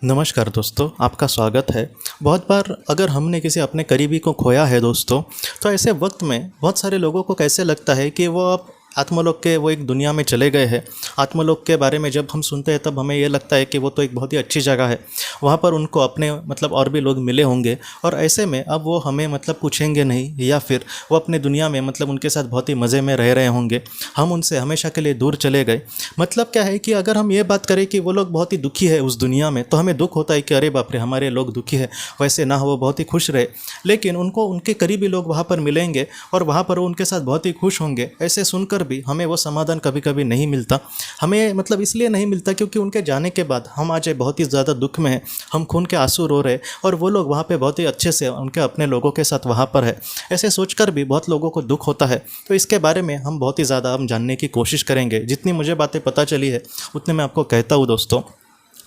नमस्कार दोस्तों, आपका स्वागत है। बहुत बार अगर हमने किसी अपने करीबी को खोया है दोस्तों, तो ऐसे वक्त में बहुत सारे लोगों को कैसे लगता है कि वो अब आत्मलोक के वो एक दुनिया में चले गए हैं। आत्मलोक के बारे में जब हम सुनते हैं तब हमें ये लगता है कि वो तो एक बहुत ही अच्छी जगह है, वहाँ पर उनको अपने और भी लोग मिले होंगे और ऐसे में अब वो हमें पूछेंगे नहीं, या फिर वो अपने दुनिया में उनके साथ बहुत ही मज़े में रह रहे होंगे। हम उनसे हमेशा के लिए दूर चले गए। क्या है कि अगर हम ये बात करें कि वो लोग बहुत ही दुखी है उस दुनिया में, तो हमें दुख होता है कि अरे बाप रे, हमारे लोग दुखी है। वैसे ना वो बहुत ही खुश रहे, लेकिन उनको उनके करीबी लोग वहाँ पर मिलेंगे और वहाँ पर वो उनके साथ बहुत ही खुश होंगे। ऐसे सुनकर भी हमें वो समाधान कभी कभी नहीं मिलता। हमें इसलिए नहीं मिलता क्योंकि उनके जाने के बाद हम आज बहुत ही ज़्यादा दुख में हैं, हम खून के आंसू रो रहे, और वो लोग वहाँ पे बहुत ही अच्छे से उनके अपने लोगों के साथ वहाँ पर है। ऐसे सोचकर भी बहुत लोगों को दुख होता है। तो इसके बारे में हम बहुत ही ज़्यादा हम जानने की कोशिश करेंगे। जितनी मुझे बातें पता चली है उतने मैं आपको कहता हूँ दोस्तों।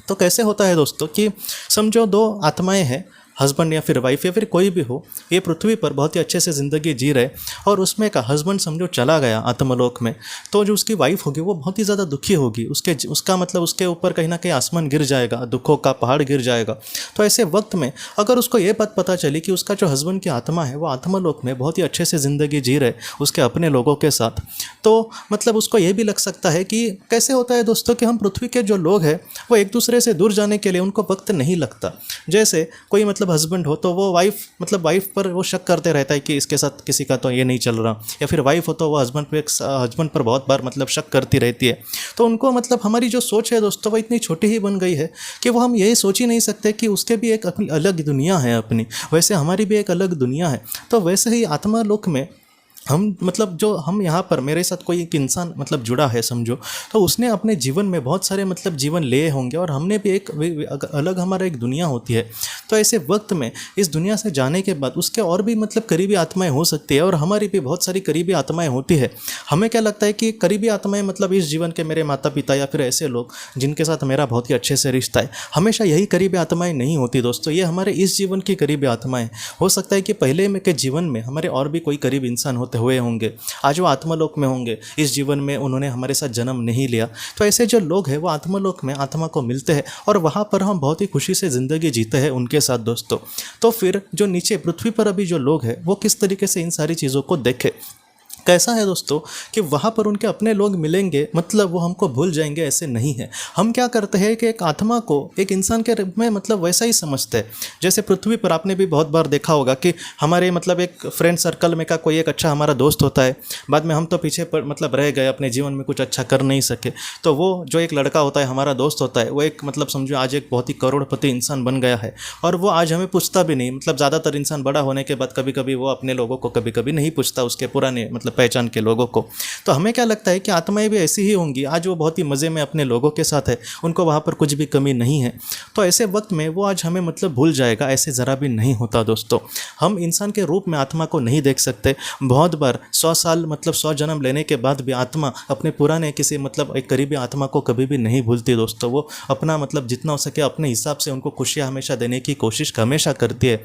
तो कैसे होता है दोस्तों कि समझो दो आत्माएं हैं, हस्बैंड या फिर वाइफ या फिर कोई भी हो, ये पृथ्वी पर बहुत ही अच्छे से ज़िंदगी जी रहे, और उसमें का हस्बैंड समझो चला गया आत्मलोक में, तो जो उसकी वाइफ होगी वो बहुत ही ज़्यादा दुखी होगी। उसके ऊपर कहीं ना कहीं आसमान गिर जाएगा, दुखों का पहाड़ गिर जाएगा। तो ऐसे वक्त में अगर उसको ये बात पता चली कि उसका जो हस्बैंड की आत्मा है वो आत्मलोक में बहुत ही अच्छे से ज़िंदगी जी रहे उसके अपने लोगों के साथ, तो उसको ये भी लग सकता है कि कैसे होता है दोस्तों कि हम पृथ्वी के जो लोग हैं वो एक दूसरे से दूर जाने के लिए उनको वक्त नहीं लगता। जैसे कोई हस्बैंड हो तो वो वाइफ पर वो शक करते रहता है कि इसके साथ किसी का तो ये नहीं चल रहा, या फिर वाइफ हो तो वो हस्बैंड पर बहुत बार शक करती रहती है। तो उनको हमारी जो सोच है दोस्तों वो इतनी छोटी ही बन गई है कि वो हम यही सोच ही नहीं सकते कि उसके भी एक अपनी अलग दुनिया है अपनी, वैसे हमारी भी एक अलग दुनिया है। तो वैसे ही आत्मा लोक में हम जो हम यहाँ पर मेरे साथ कोई एक इंसान जुड़ा है समझो, तो उसने अपने जीवन में बहुत सारे जीवन लिए होंगे, और हमने भी एक अलग हमारा एक दुनिया होती है। तो ऐसे वक्त में इस दुनिया से जाने के बाद उसके और भी करीबी आत्माएं हो सकती है, और हमारी भी बहुत सारी करीबी आत्माएं होती है। हमें क्या लगता है कि करीबी आत्माएं इस जीवन के मेरे माता पिता या फिर ऐसे लोग जिनके साथ मेरा बहुत ही अच्छे से रिश्ता है, हमेशा यही करीबी आत्माएं नहीं होती दोस्तों। ये हमारे इस जीवन की करीबी आत्माएं हो सकता है कि पहले में के जीवन में हमारे और भी कोई करीब इंसान होते हुए होंगे, आज वो आत्मलोक में होंगे, इस जीवन में उन्होंने हमारे साथ जन्म नहीं लिया। तो ऐसे जो लोग हैं वो आत्मलोक में आत्मा को मिलते हैं, और वहाँ पर हम बहुत ही खुशी से ज़िंदगी जीते हैं उनके साथ दोस्तों। तो फिर जो नीचे पृथ्वी पर अभी जो लोग हैं वो किस तरीके से इन सारी चीज़ों को देखें। कैसा है दोस्तों कि वहाँ पर उनके अपने लोग मिलेंगे, वो हमको भूल जाएंगे, ऐसे नहीं है। हम क्या करते हैं कि एक आत्मा को एक इंसान के रूप में वैसा ही समझते हैं। जैसे पृथ्वी पर आपने भी बहुत बार देखा होगा कि हमारे एक फ्रेंड सर्कल में का कोई एक अच्छा हमारा दोस्त होता है, बाद में हम तो पीछे पर रह गए, अपने जीवन में कुछ अच्छा कर नहीं सके, तो वो जो एक लड़का होता है हमारा दोस्त होता है, वो एक समझो आज एक बहुत ही करोड़पति इंसान बन गया है, और वो आज हमें पूछता भी नहीं। ज़्यादातर इंसान बड़ा होने के बाद कभी कभी वो अपने लोगों को कभी कभी नहीं पूछता, उसके पुराने पहचान के लोगों को। तो हमें क्या लगता है कि आत्माएं भी ऐसी ही होंगी, आज वो बहुत ही मज़े में अपने लोगों के साथ है, उनको वहाँ पर कुछ भी कमी नहीं है। तो ऐसे वक्त में वो आज हमें भूल जाएगा, ऐसे ज़रा भी नहीं होता दोस्तों। हम इंसान के रूप में आत्मा को नहीं देख सकते। बहुत बार 100 साल 100 जन्म लेने के बाद भी आत्मा अपने पुराने किसी एक करीबी आत्मा को कभी भी नहीं भूलती दोस्तों। वो अपना जितना हो सके अपने हिसाब से उनको खुशियाँ हमेशा देने की कोशिश हमेशा करती है।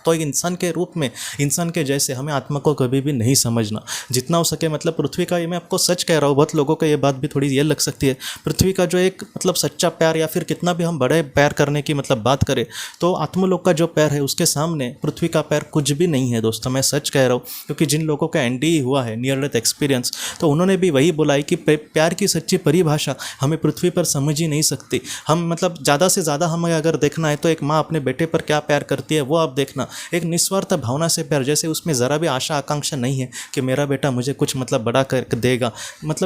तो एक इंसान के रूप में, इंसान के जैसे हमें आत्मा को कभी भी नहीं समझना, जितना हो सके। पृथ्वी का, ये मैं आपको सच कह रहा हूँ, बहुत लोगों को ये बात भी थोड़ी ये लग सकती है, पृथ्वी का जो एक सच्चा प्यार, या फिर कितना भी हम बड़े प्यार करने की बात करें, तो आत्मलोक का जो प्यार है उसके सामने पृथ्वी का प्यार कुछ भी नहीं है दोस्तों। मैं सच कह रहा हूँ, क्योंकि जिन लोगों का एनडी हुआ है, नियर डेथ एक्सपीरियंस, तो उन्होंने भी वही बोला है कि प्यार की सच्ची परिभाषा हमें पृथ्वी पर समझ ही नहीं सकती। हम ज़्यादा से ज़्यादा हमें अगर देखना है तो एक माँ अपने बेटे पर क्या प्यार करती है वो आप देखना, एक निस्वार्थ भावना से प्यार, जैसे उसमें ज़रा भी आशा आकांक्षा नहीं है कि मेरा बेटा मुझे कुछ बड़ा कर देगा।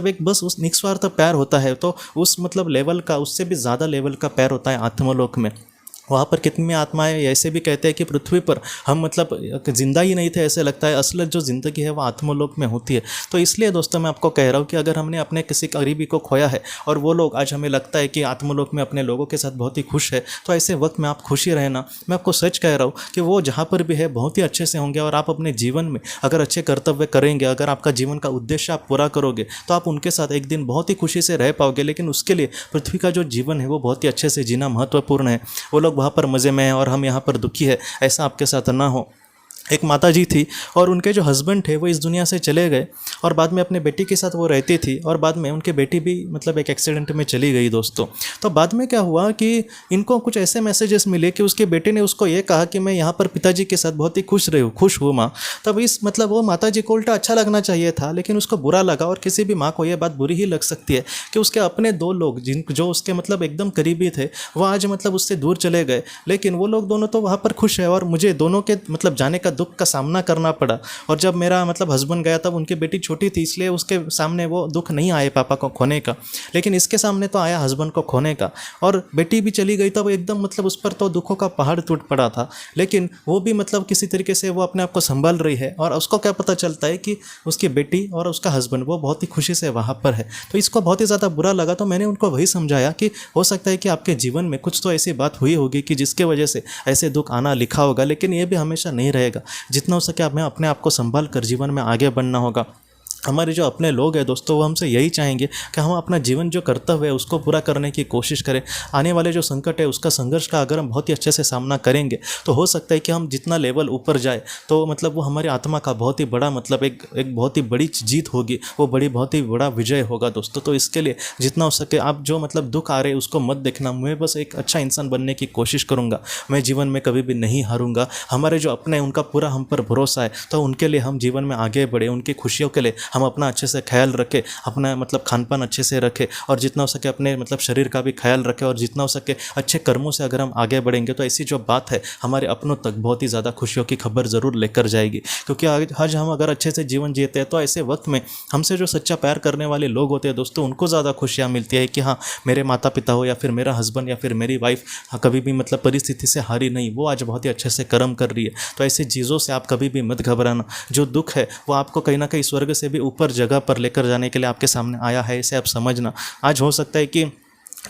एक बस उस निस्वार्थ प्यार होता है। तो उस लेवल का, उससे भी ज़्यादा लेवल का प्यार होता है आत्मलोक में। वहाँ पर कितनी आत्माएं ऐसे भी कहते हैं कि पृथ्वी पर हम जिंदा ही नहीं थे, ऐसे लगता है। असलियत जो ज़िंदगी है वो आत्मलोक में होती है। तो इसलिए दोस्तों मैं आपको कह रहा हूँ कि अगर हमने अपने किसी करीबी को खोया है और वो लोग आज हमें लगता है कि आत्मलोक में अपने लोगों के साथ बहुत ही खुश है, तो ऐसे वक्त में आप खुशी रहना। मैं आपको सच कह रहा हूँ कि वो जहाँ पर भी है बहुत ही अच्छे से होंगे, और आप अपने जीवन में अगर अच्छे कर्तव्य करेंगे, अगर आपका जीवन का उद्देश्य आप पूरा करोगे, तो आप उनके साथ एक दिन बहुत ही खुशी से रह पाओगे। लेकिन उसके लिए पृथ्वी का जो जीवन है वो बहुत ही अच्छे से जीना महत्वपूर्ण है। वो लोग वहाँ पर मज़े में हैं और हम यहाँ पर दुखी है, ऐसा आपके साथ ना हो। एक माताजी थी और उनके जो हस्बैंड थे वो इस दुनिया से चले गए और बाद में अपने बेटी के साथ वो रहती थी और बाद में उनकी बेटी भी मतलब एक एक्सीडेंट में चली गई दोस्तों। तो बाद में क्या हुआ कि इनको कुछ ऐसे मैसेजेस मिले कि उसके बेटे ने उसको ये कहा कि मैं यहाँ पर पिताजी के साथ बहुत ही खुश हूँ माँ। तब इस मतलब वो माताजी को उल्टा अच्छा लगना चाहिए था, लेकिन उसको बुरा लगा। और किसी भी माँ को ये बात बुरी ही लग सकती है कि उसके अपने दो लोग जो उसके मतलब एकदम करीबी थे वो आज मतलब उससे दूर चले गए, लेकिन वो लोग दोनों तो वहाँ पर खुश है और मुझे दोनों के मतलब जाने का दुख का सामना करना पड़ा। और जब मेरा मतलब हस्बैंड गया तब उनकी बेटी छोटी थी, इसलिए उसके सामने वो दुख नहीं आए पापा को खोने का, लेकिन इसके सामने तो आया हस्बैंड को खोने का। और बेटी भी चली गई तब एकदम मतलब उस पर तो दुखों का पहाड़ टूट पड़ा था, लेकिन वो भी मतलब किसी तरीके से वो अपने आप को संभाल रही है। और उसको क्या पता चलता है कि उसकी बेटी और उसका हस्बैंड वो बहुत ही खुशी से वहाँ पर है। तो इसको बहुत ही ज़्यादा बुरा लगा, तो मैंने उनको वही समझाया कि हो सकता है कि आपके जीवन में कुछ तो ऐसी बात हुई होगी कि जिसके वजह से ऐसे दुख आना लिखा होगा, लेकिन ये भी हमेशा नहीं रहेगा। जितना हो सके हमें अपने आप को संभाल कर जीवन में आगे बढ़ना होगा। हमारे जो अपने लोग हैं दोस्तों वो हमसे यही चाहेंगे कि हम अपना जीवन जो कर्तव्य है उसको पूरा करने की कोशिश करें। आने वाले जो संकट है उसका संघर्ष का अगर हम बहुत ही अच्छे से सामना करेंगे तो हो सकता है कि हम जितना लेवल ऊपर जाए तो मतलब वो हमारी आत्मा का बहुत ही बड़ा मतलब एक बहुत ही बड़ी जीत होगी, वो बहुत ही बड़ा विजय होगा दोस्तों। तो इसके लिए जितना हो सके आप जो मतलब दुख आ रहे उसको मत देखना। मैं बस एक अच्छा इंसान बनने की कोशिश करूँगा, मैं जीवन में कभी भी नहीं हारूंगा। हमारे जो अपने उनका पूरा हम पर भरोसा है, तो उनके लिए हम जीवन में आगे बढ़े, उनकी खुशियों के लिए हम अपना अच्छे से ख्याल रखें, अपना मतलब खान पान अच्छे से रखें और जितना हो सके अपने मतलब शरीर का भी ख्याल रखें। और जितना हो सके अच्छे कर्मों से अगर हम आगे बढ़ेंगे तो ऐसी जो बात है हमारे अपनों तक बहुत ही ज़्यादा खुशियों की खबर ज़रूर लेकर जाएगी। क्योंकि आज हम अगर अच्छे से जीवन जीते हैं तो ऐसे वक्त में हमसे जो सच्चा प्यार करने वाले लोग होते हैं दोस्तों उनको ज़्यादा खुशियाँ मिलती है कि हाँ मेरे माता पिता हो या फिर मेरा हस्बैंड या फिर मेरी वाइफ कभी भी मतलब परिस्थिति से हारी नहीं, वो आज बहुत ही अच्छे से कर्म कर रही है। तो ऐसी चीज़ों से आप कभी भी मत घबराना। जो दुख है वो आपको कहीं ना कहीं स्वर्ग से भी ऊपर जगह पर लेकर जाने के लिए आपके सामने आया है, इसे आप समझना। आज हो सकता है कि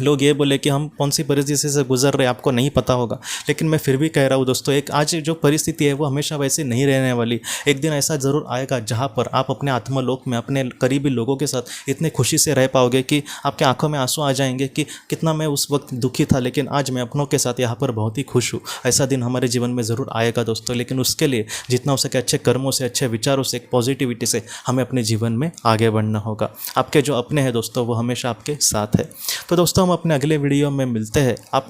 लोग ये बोले कि हम कौन सी परिस्थिति से गुजर रहे आपको नहीं पता होगा, लेकिन मैं फिर भी कह रहा हूँ दोस्तों एक आज जो परिस्थिति है वो हमेशा वैसे नहीं रहने वाली। एक दिन ऐसा ज़रूर आएगा जहाँ पर आप अपने आत्मलोक में अपने करीबी लोगों के साथ इतने खुशी से रह पाओगे कि आपके आंखों में आंसू आ जाएंगे कि कितना मैं उस वक्त दुखी था लेकिन आज मैं अपनों के साथ यहाँ पर बहुत ही खुश हूँ। ऐसा दिन हमारे जीवन में ज़रूर आएगा दोस्तों, लेकिन उसके लिए जितना हो सके अच्छे कर्मों से, अच्छे विचारों से, एक पॉजिटिविटी से हमें अपने जीवन में आगे बढ़ना होगा। आपके जो अपने हैं दोस्तों वो हमेशा आपके साथ है। तो दोस्तों हम अपने अगले वीडियो में मिलते हैं। आप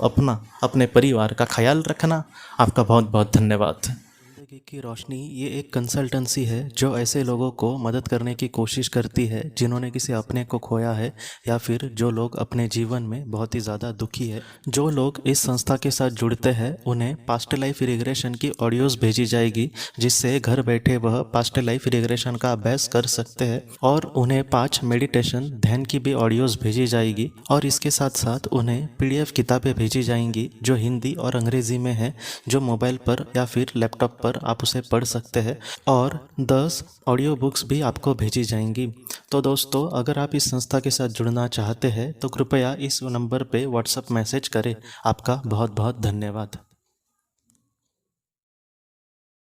अपने परिवार का ख्याल रखना। आपका बहुत बहुत धन्यवाद। जिंदगी की रोशनी ये एक कंसल्टेंसी है जो ऐसे लोगों को मदद करने की कोशिश करती है जिन्होंने किसी अपने को खोया है या फिर जो लोग अपने जीवन में बहुत ही ज़्यादा दुखी है। जो लोग इस संस्था के साथ जुड़ते हैं उन्हें पास्ट लाइफ रिग्रेशन की ऑडियोज़ भेजी जाएगी, जिससे घर बैठे वह पास्ट लाइफ रिग्रेशन का अभ्यास कर सकते हैं। और उन्हें 5 मेडिटेशन ध्यान की भी ऑडियोज़ भेजी जाएगी और इसके साथ साथ उन्हें PDF किताबें भेजी जाएंगी जो हिंदी और अंग्रेज़ी में है, जो मोबाइल पर या फिर लैपटॉप पर आप उसे पढ़ सकते हैं। और 10 ऑडियो बुक्स भी आपको भेजी जाएंगी। तो दोस्तों अगर आप इस संस्था के साथ जुड़ना चाहते हैं तो कृपया इस नंबर पे व्हाट्सएप मैसेज करें। आपका बहुत बहुत धन्यवाद।